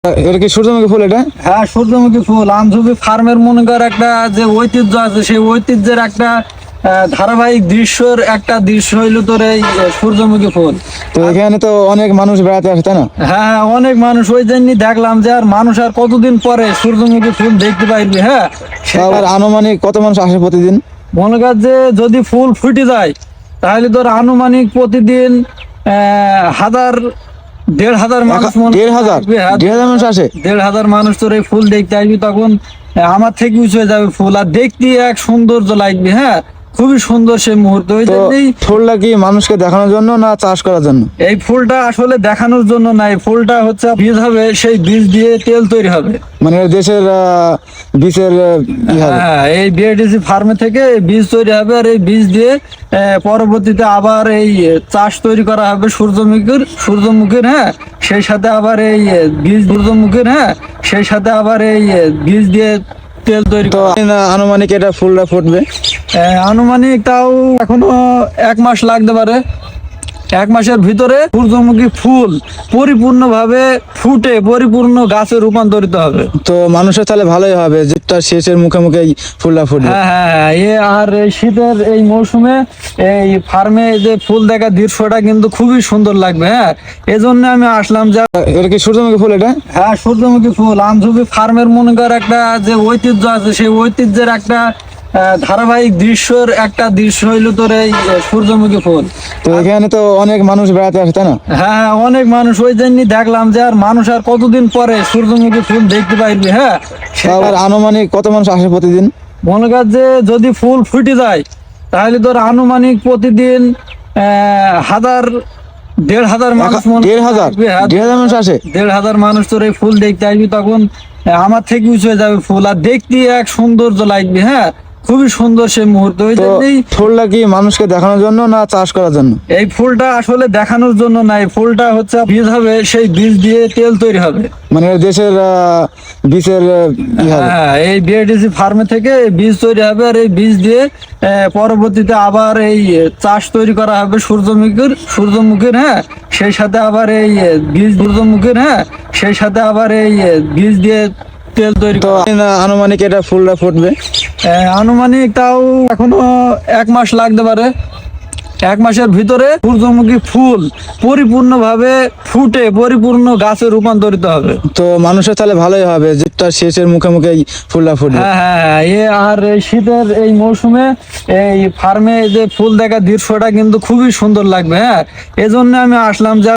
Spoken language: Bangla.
এটা কি সূর্যমুখী ফুল? এটা হ্যাঁ, সূর্যমুখী ফুল। আমঝুপি ফার্মের মনে কর একটা যে ঐতিহ্য আছে, সেই ঐতিহ্যের একটা ধারাবাহিক দৃশ্যর একটা দৃশ্য হইলো তোর এই সূর্যমুখী ফুল। তো এখানে তো অনেক মানুষ বেড়াতে আসে, তাই না? হ্যাঁ হ্যাঁ, অনেক মানুষ। ওই জন্যই দেখলাম যে আর মানুষ আর কতদিন পরে সূর্যমুখী ফুল দেখতে পাইবি। হ্যাঁ, আর আনুমানিক কত মানুষ আসে প্রতিদিন? মনে কর যে যদি ফুল ফুটে যায় তাহলে তোর আনুমানিক প্রতিদিন 1,500 মানুষ। 1,500 মানুষ আসে? 1,500 মানুষ তোর এই ফুল দেখতে আসবি, তখন আমার থেকে উঁচু হয়ে যাবে ফুল, আর দেখতে এক সৌন্দর্য লাগবে। হ্যাঁ, খুবই সুন্দর সেই মুহূর্ত। ওই তো জন্যই ফুলটা কি মানুষকে দেখানোর জন্য না চাষ করার জন্য? এই ফুলটা আসলে দেখানোর জন্য না, এই ফুলটা হচ্ছে বীজ হবে, সেই বীজ দিয়ে তেল তৈরি হবে। মানে দেশের বীজের ই হবে। হ্যাঁ, এই বিএডিসি ফার্মে থেকে এই বীজ তৈরি হবে, আর এই বীজ দিয়ে পরবর্তীতে আবার এই চাষ তৈরি করা হবে সূর্যমুখীর। হ্যাঁ, সেই সাথে আবার এই বীজ সূর্যমুখীর। হ্যাঁ, সেই সাথে আবার এই বীজ দিয়ে তেল তৈরি তো আনুমানিক এটা ফুলটা ফুটবে? আনুমানিক তাও এখনো 1 মাস লাগতে পারে। 1 মাসের ভিতরে সূর্যমুখী ফুল পরিপূর্ণভাবে ফুটে পরিপূর্ণ গাছে রূপান্তরিত হবে। তো মানুষের তাহলে ভালোই হবে, যেটা শেষের মুখে মুখে এই ফুলটা ফুটবে। হ্যাঁ হ্যাঁ, আর এই শীতের এই মৌসুমে এই ফার্মে যে ফুল দেখা দৃশ্যটা কিন্তু খুবই সুন্দর লাগবে। হ্যাঁ, এজন্য আমি আসলাম। যে এটা কি সূর্যমুখী ফুল? এটা হ্যাঁ, সূর্যমুখী ফুল। আমঝুপি ফার্মের মনে কর একটা যে ঐতিহ্য আছে, সেই ঐতিহ্যের একটা ধারাবাহিক দৃশ্যর একটা দৃশ্য হইলো তোর এই সূর্যমুখী ফুল। তো এখানে তো অনেক মানুষ বেড়াতে আসে, তাই না? হ্যাঁ হ্যাঁ, অনেক মানুষ। ওই জন্যই দেখলাম যে আর মানুষ আর কতদিন পরে সূর্যমুখী ফুল দেখতে পাইবি। হ্যাঁ, আর আনুমানিক কত মানুষ আসে প্রতিদিন? মনে কর যে যদি ফুল ফুটে যায় তাহলে তোর আনুমানিক প্রতিদিন 1,500 মানুষ। 1,500 মানুষ আসে? 1,500 মানুষ তোর এই ফুল দেখতে আসবি, তখন আমার থেকে উঁচু হয়ে যাবে ফুল, আর দেখতে এক সৌন্দর্য লাগবে। হ্যাঁ, খুবই সুন্দর সেই মুহূর্ত। ওই তো জন্যই ফুলটা কি মানুষকে দেখানোর জন্য না চাষ করার জন্য? এই ফুলটা আসলে দেখানোর জন্য না, এই ফুলটা হচ্ছে বীজ হবে, সেই বীজ দিয়ে তেল তৈরি হবে। মানে দেশের বীজের ই হবে। হ্যাঁ, এই বিএডিসি ফার্মে থেকে এই বীজ তৈরি হবে, আর এই বীজ দিয়ে পরবর্তীতে আবার এই চাষ তৈরি করা হবে সূর্যমুখীর। হ্যাঁ, সেই সাথে আবার এই বীজ সূর্যমুখীর। হ্যাঁ, সেই সাথে আবার এই বীজ দিয়ে তেল তৈরি তো আনুমানিক এটা ফুলটা ফুটবে? আনুমানিক তাও এখনো 1 মাস লাগতে পারে। 1 মাসের ভিতরে সূর্যমুখী ফুল পরিপূর্ণভাবে ফুটে পরিপূর্ণ গাছে রূপান্তরিত হবে। তো মানুষের তাহলে ভালোই হবে, যেটা শেষের মুখে মুখে এই ফুলটা ফুটবে। হ্যাঁ হ্যাঁ, আর এই শীতের এই মৌসুমে এই ফার্মে যে ফুল দেখা দৃশ্যটা কিন্তু খুবই সুন্দর লাগবে। হ্যাঁ, এজন্য আমি আসলাম। যে